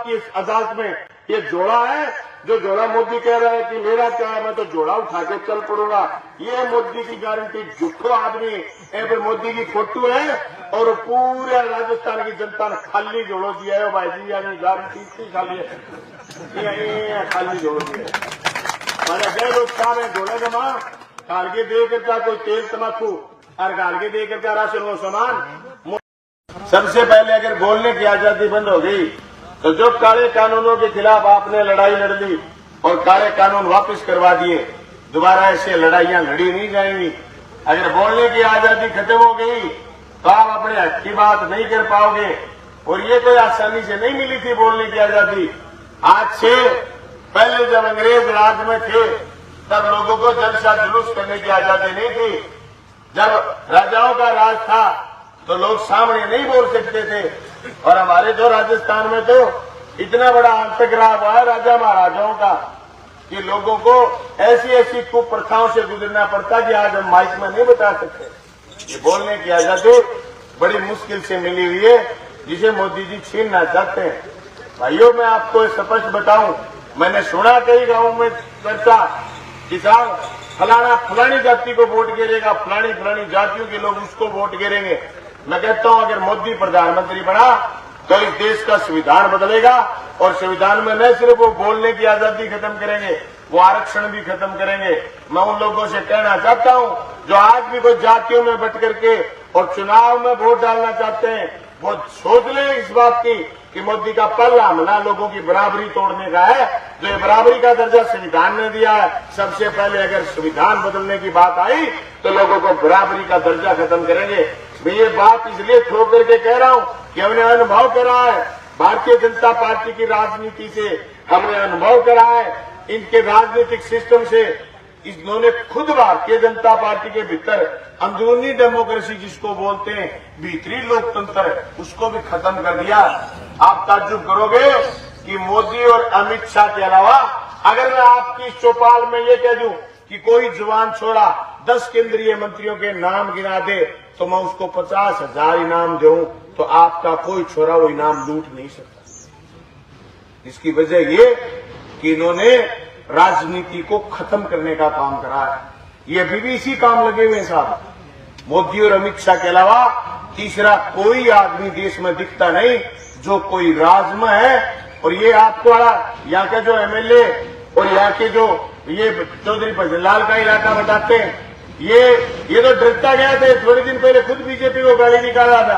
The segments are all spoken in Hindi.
की इस अदालत में ये जोड़ा है, जो जोड़ा मोदी कह रहा है कि मेरा क्या है, मैं तो जोड़ा उठा के चल पड़ूंगा, ये मोदी की गारंटी झूठो आदमी फिर मोदी की फोटो है और पूरे राजस्थान की जनता ने खाली जोड़ो दिया है भाई जी, यानी गारंटी इतनी खाली है, खाली जोड़ो दिया है। मैंने गए लोग साहब जोड़े जमा गालगे दे करता कोई तेल तमाकू और गालगे दे करता राशन वो सामान। सबसे पहले अगर बोलने की आजादी बंद हो गई तो जो काले कानूनों के खिलाफ आपने लड़ाई लड़ ली और काले कानून वापस करवा दिए, दोबारा ऐसे लड़ाइयां लड़ी नहीं जाएंगी। अगर बोलने की आजादी खत्म हो गई तो आप अपने हक की बात नहीं कर पाओगे, और ये कोई आसानी से नहीं मिली थी बोलने की आजादी। आज से पहले जब अंग्रेज राज में थे तब लोगों को जलसा जुलूस करने की आजादी नहीं थी। जब राजाओं का राज था तो लोग सामने नहीं बोल सकते थे, और हमारे तो राजस्थान में तो इतना बड़ा अंतग्रह हुआ है राजा महाराजाओं का कि लोगों को ऐसी ऐसी कुप्रथाओं से गुजरना पड़ता कि आज हम माइक में नहीं बता सकते। ये बोलने की आजादी बड़ी मुश्किल से मिली हुई है, जिसे मोदी जी छीनना चाहते हैं। भाइयों, मैं आपको स्पष्ट बताऊं, मैंने सुना कई गांवों में चर्चा, किसान फलाना फलानी जाति को वोट गिरेगा, फलानी फलानी जातियों के लोग उसको वोट गिरेंगे। मैं कहता हूं अगर मोदी प्रधानमंत्री बना तो इस देश का संविधान बदलेगा, और संविधान में न सिर्फ वो बोलने की आजादी खत्म करेंगे, वो आरक्षण भी खत्म करेंगे। मैं उन लोगों से कहना चाहता हूं जो आज भी कोई जातियों में बट करके और चुनाव में वोट डालना चाहते हैं, वो सोच लें इस बात की कि मोदी का पहला हमला लोगों की बराबरी तोड़ने का है। जो ये बराबरी का दर्जा संविधान ने दिया है, सबसे पहले अगर संविधान बदलने की बात आई तो लोगों को बराबरी का दर्जा खत्म करेंगे। मैं ये बात इसलिए थोप करके कह रहा हूं कि हमने अनुभव करा है भारतीय जनता पार्टी की राजनीति से, हमने अनुभव करा है इनके राजनीतिक सिस्टम से। इन्होंने खुद भारतीय जनता पार्टी के भीतर अंदरूनी डेमोक्रेसी जिसको बोलते हैं, भीतरी लोकतंत्र, उसको भी खत्म कर दिया। आप ताज्जुब करोगे कि मोदी और अमित शाह के अलावा अगर मैं आपकी चौपाल में ये कह दूं कि कोई जवान छोरा 10 केंद्रीय मंत्रियों के नाम गिना दे तो मैं उसको 50,000 इनाम दूं, तो आपका कोई छोरा वो इनाम लूट नहीं सकता। इसकी वजह ये कि इन्होंने राजनीति को खत्म करने का काम करा है। ये अभी भी इसी काम लगे हुए हैं साहब। मोदी और अमित शाह के अलावा तीसरा कोई आदमी देश में दिखता नहीं जो कोई राज में है। और ये आपको यहाँ के जो एमएलए और यहाँ के जो ये चौधरी भजनलाल का इलाका बताते हैं, ये तो डरता गया थे। थोड़े दिन पहले खुद बीजेपी को गाली निकाला था,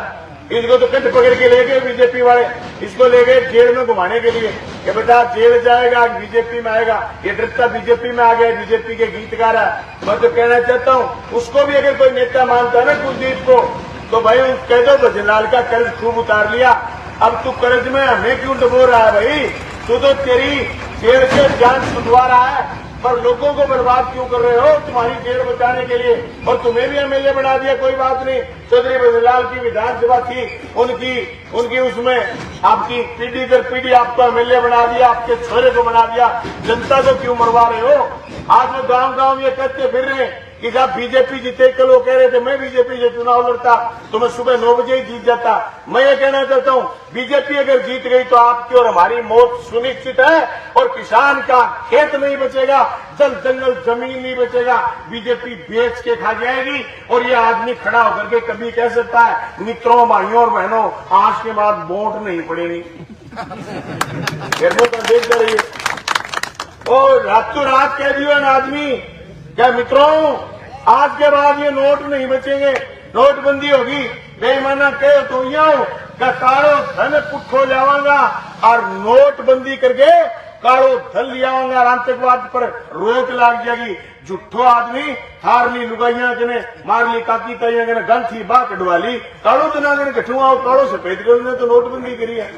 इसको तो कंध पकड़ के ले गए बीजेपी वाले, इसको ले गए जेल में घुमाने के लिए कि बेटा जेल जाएगा, बीजेपी में आएगा। ये डरता बीजेपी में आ गया, बीजेपी के गीतकार है। मैं तो कहना चाहता हूं उसको भी अगर कोई नेता मानता है ना कुलदीप को, तो भाई कह दो भजनलाल का कर्ज खूब उतार लिया, अब तू कर्ज में हमें क्यों डुबो रहा है भाई? तू तो तेरी जेल से जान छुटवा रहा है, पर लोगों को बर्बाद क्यों कर रहे हो तुम्हारी जेल बचाने के लिए? और तुम्हें भी एमएलए बना दिया, कोई बात नहीं। चौधरी भजनलाल की विधानसभा थी, उनकी उसमें आपकी पीढ़ी दर पीढ़ी आपको एमएलए बना दिया, आपके छोरे को बना दिया। जनता को क्यों मरवा रहे हो? आज वो गांव-गांव ये कहते फिर रहे कि जब बीजेपी जीते, कल वो कह रहे थे मैं बीजेपी से चुनाव लड़ता तो मैं सुबह 9 बजे ही जीत जाता। मैं ये कहना चाहता हूं बीजेपी अगर जीत गई तो आपकी और हमारी मौत सुनिश्चित है, और किसान का खेत नहीं बचेगा, जल जंगल जमीन नहीं बचेगा, बीजेपी बेच के खा जाएगी। और ये आदमी खड़ा होकर के कभी कह सकता है मित्रों, भाइयों और बहनों, आज के बाद वोट नहीं पड़ेगी। देखते रहिए, और रातों रात कह दियो ना आदमी क्या मित्रों आज के बाद ये नोट नहीं बचेंगे, नोटबंदी होगी। बेईमाना कहे तो क्या कालो धन पुट्ठो लियावांगा और नोटबंदी करके कालो धन लियावांगा, आतंकवाद पर रोक लाग जाएगी। झूठो आदमी हारली लुगाइया जने मारली काकी ताइया जने गंथी बाह कटवा ली, कालो तना जने कठुआ कालो सफेद करने तो नोटबंदी करी है।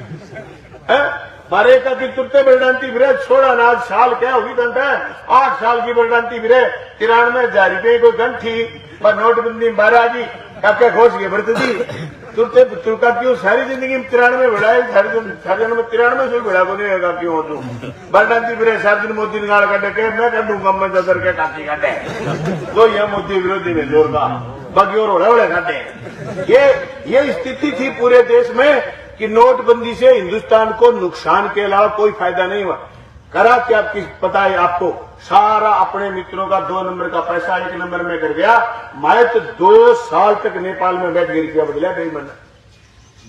मारे का दिल तुरते बरडांती बिरे छोड़ा अनाज साल क्या हुई दंता है 8 साल की बरडांती बिरे 93,000 रुपये को गन थी, पर नोटबंदी में 12 जी क्या घोष के बढ़ती थी तुरते तुरका क्यों सारी जिंदगी में 93 बढ़ाए, सारे जन में 93 से बढ़ा को नहीं होगा क्यों तू बरडांती बिरे सारे दिन मोदी निकाल काटे के मैं कर दूंगा मैं जदर के काटी काटे तो यह मोदी विरोधी में जोर का बाकी और ओढ़े काटे। ये स्थिति थी पूरे देश में कि नोटबंदी से हिंदुस्तान को नुकसान के अलावा कोई फायदा नहीं हुआ। करा क्या पता है आपको, सारा अपने मित्रों का 2 नंबर का पैसा 1 नंबर में कर गया। मैं तो 2 साल तक नेपाल में बैठ के रुपया बदला बेईमान,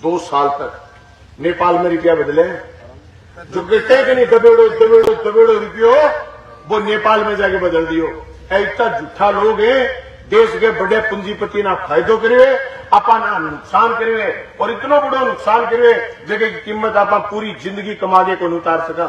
2 साल तक नेपाल में रुपया बदले। जो कहते हैं कि नहीं दबेड़ो रुपयो, वो नेपाल में जाके बदल दियो। ऐसा झूठा लोग हैं, देश के बड़े पूंजीपति ना फायदो करे आपा ना नुकसान करे, और इतना बड़ा नुकसान करे जगह की कीमत आपा पूरी जिंदगी कमा के को उतार सका।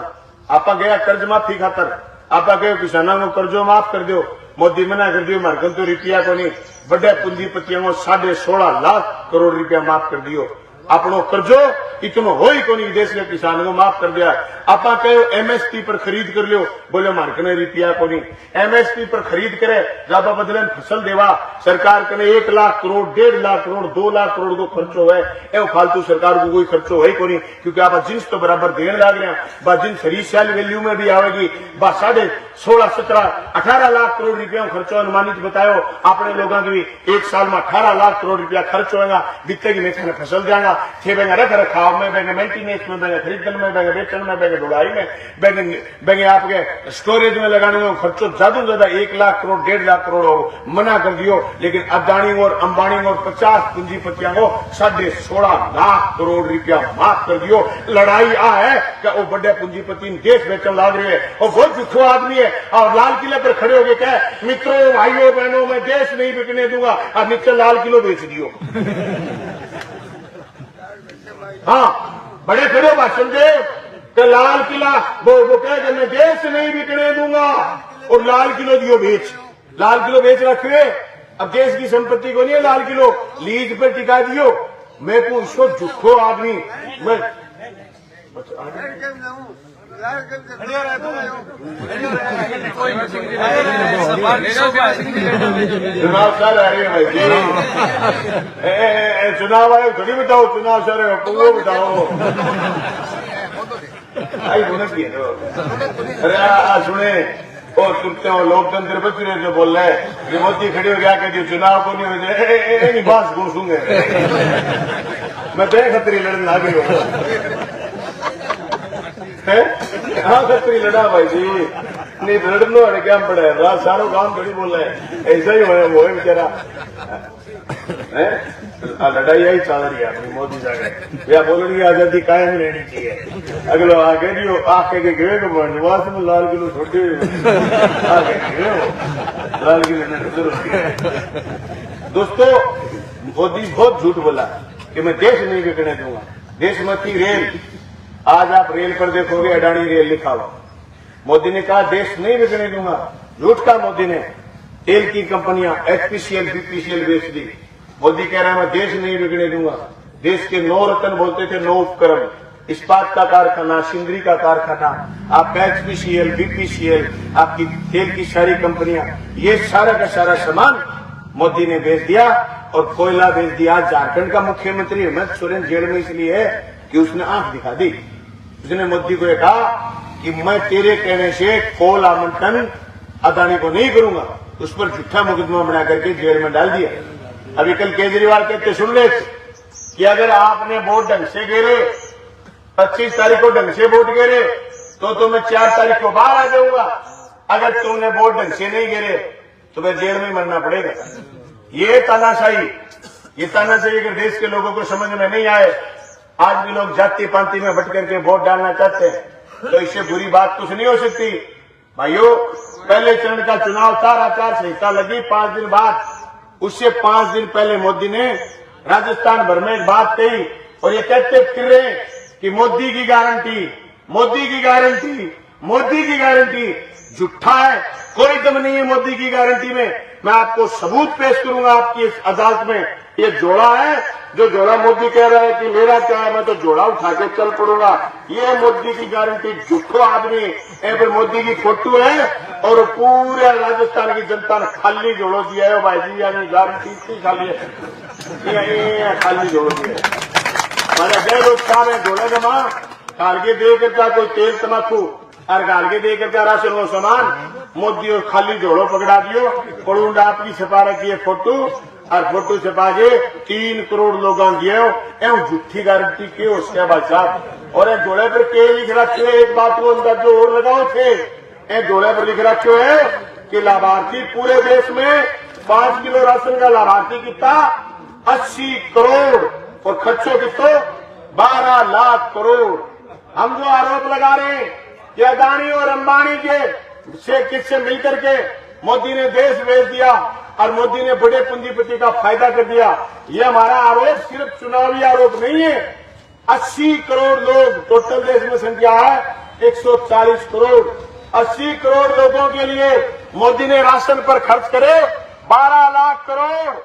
आपा गया कर्ज माफी खातर, आपा गए किसानों को कर्जो माफ कर दो, मोदी मना कर दियो, मार्गन तो रुपया को नहीं, बड़े पूंजीपतियों को 16.5 लाख करोड़ रुपया माफ कर दियो। अपनो कर्जो इतनो हो ही को नहीं, देश के किसानों को माफ कर दिया। आपा कहो एमएसपी पर खरीद कर लो, बोले मार्कने रुपया को नहीं। एमएसपी पर खरीद करे ज्यादा बदले फसल देवा, सरकार कने 1 लाख करोड़ 1.5 लाख करोड़ 2 लाख करोड़ को खर्चो है। ए फालतू सरकार को कोई खर्चो है को नहीं, क्योंकि आप जिन्स तो बराबर देने लग रहे हैं। बा जिन्स रीसेल वैल्यू में भी आवेगी, बा 16.5 17 18 लाख करोड़ रुपया खर्चो अनुमानित बतायो। अपने लोगों की भी 1 साल में 18 लाख करोड़ रुपया खर्च होगा। बीते की मेथने फसल जाएगा, छह बेंगे रख रखाव में, बेंगे मेंटेनेंस में, बेंगे खरीदन में, बेंगे बेचन में, बेंगे ढुलाई में, बेंगे आपके स्टोरेज में लगाने में खर्चो ज्यादा से ज्यादा 1 लाख करोड़ 1.5 लाख करोड़ हो, मना कर दियो। लेकिन अदानी और अंबानी और 50 पूंजीपतियों को 16.5 लाख करोड़ रुपया माफ कर दियो। लड़ाई आ है कि वो बड़े पूंजीपति देश बेचन लाग रहे हैं, और बहुत झूठो आदमी है। और लाल किले पर खड़े हो गए कह मित्रों भाइयों बहनों मैं देश नहीं बिकने दूंगा, और नीचे लाल किलो बेच दियो। हाँ, बड़े खड़े भाषण दे कि लाल किला वो कह मैं देश नहीं बिकने दूंगा, और लाल किलो दियो बेच, लाल किलो बेच रखे। अब देश की संपत्ति को नहीं है लाल किलो, लीज पर टिका दियो। मैं पूछो झूठो आदमी, मैं चुनाव सर अरे भाई जी, चुनाव आए थोड़ी बताओ, चुनाव सर वो बताओ आई बोनस की है। अरे सुने और सुनते हो लोकतंत्र बच रहे जो बोल रहे हैं, मोदी खड़े हो गया कहती चुनाव को नहीं हो जाए बांस घूसूंगे मैं तो खतरी लड़ने लग रही हूँ। हाँ खतरी लड़ा भाई जी, नहीं लड़नो अड़े क्या पड़े, रात सारो काम थोड़ी बोल रहे हैं, ऐसा ही वो है बेचारा। लड़ाई आई चल रही है अपनी मोदी साहब या बोलने की आजादी कायम रहनी चाहिए। अगलो आगे जी आके के गए तो बनवास में लाल किलो छोटे आगे लाल किलो। दोस्तों मोदी बहुत झूठ बोला कि मैं देश नहीं बिकने दूंगा, देश में थी रेल। आज आप रेल पर देखोगे अडानी रेल लिखा हुआ। मोदी ने कहा देश नहीं बिकने दूंगा, झूठ का मोदी ने। तेल की कंपनियां एचपीसीएल बीपीसीएल बेच दी। मोदी कह रहा है मैं देश नहीं बिकने दूंगा। देश के 9 रत्न बोलते थे, 9 उपक्रम, इस्पात का कारखाना, सिंदरी का कारखाना, आप एचपीसीएल बीपीसीएल, आपकी तेल की सारी कंपनियां, ये सारा का सारा सामान मोदी ने बेच दिया और कोयला बेच दिया। झारखंड का मुख्यमंत्री हेमंत सोरेन जेल में इसलिए है कि उसने आंख दिखा दी। उसने मोदी को कहा कि मैं तेरे कहने से कोल आवंटन अदानी को नहीं करूंगा, उस पर झूठा मुकदमा बना करके जेल में डाल दिया। अभी कल केजरीवाल कहते सुन ले कि अगर आपने वोट ढंग से गिरे, 25 तारीख को ढंग से वोट गिरे तो मैं 4 तारीख को बाहर आ जाऊंगा। अगर तुमने वोट ढंग से नहीं गिरे तो मैं जेल में मरना पड़ेगा। ये तानाशाही अगर देश के लोगों को समझ में नहीं आए, आज भी लोग जाति पांति में भटक करके वोट डालना चाहते हैं, तो इससे बुरी बात कुछ नहीं हो सकती। भाइयों, पहले चरण का चुनाव था, आचार संहिता लगी 5 दिन बाद, उससे 5 दिन पहले मोदी ने राजस्थान भर में एक बात कही और ये कहते फिर रहे कि मोदी की गारंटी, मोदी की गारंटी, मोदी की गारंटी। झूठा है, कोई दम नहीं है मोदी की गारंटी में। मैं आपको सबूत पेश करूंगा आपकी इस अदालत में। ये जोड़ा है, जो जोड़ा मोदी कह रहा है कि मेरा क्या है, मैं तो जोड़ा उठा के चल पड़ूंगा, ये मोदी की गारंटी झूठो आदमी। मोदी की फोटो है और पूरे राजस्थान की जनता ने खाली जोड़ो दिया है भाई जी, यानी गारंटी इतनी खाली है, खाली जोड़ो दिया है। मैंने जय लोग साहब है जोड़े जमा कालगे दे करता कोई तेल तमाकू और गालगे दे करता राशन वो सामान, मोदी और खाली जोड़ो पकड़ा दियो। पड़ूंडा आपकी छपा रखी है फोटो और फोटो छपा के 3 करोड़ लोग गए झूठी गारंटी के उसके भाई साहब। और ये जोड़े पर के लिख रखे एक बात को अंदाजो और लगाओ थे, ये जोड़े पर लिख रखे है कि लाभार्थी पूरे देश में 5 किलो राशन का लाभार्थी कितना 80 करोड़ और खर्चो कितो 12 लाख करोड़। हम जो आरोप लगा रहे हैं कि अदानी और अंबानी के से किससे मिलकर के मोदी ने देश बेच दिया और मोदी ने बड़े पूंजीपति का फायदा कर दिया, ये हमारा आरोप सिर्फ चुनावी आरोप नहीं है। 80 करोड़ लोग टोटल देश में संख्या है 140 करोड़। 80 करोड़ लोगों के लिए मोदी ने राशन पर खर्च करे 12 लाख करोड़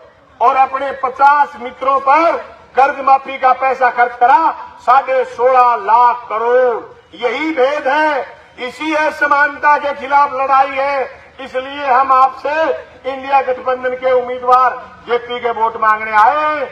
और अपने 50 मित्रों पर कर्ज माफी का पैसा खर्च करा 16.5 लाख करोड़। यही भेद है, इसी असमानता के खिलाफ लड़ाई है। इसलिए हम आपसे इंडिया गठबंधन के उम्मीदवार जेपी के वोट मांगने आए।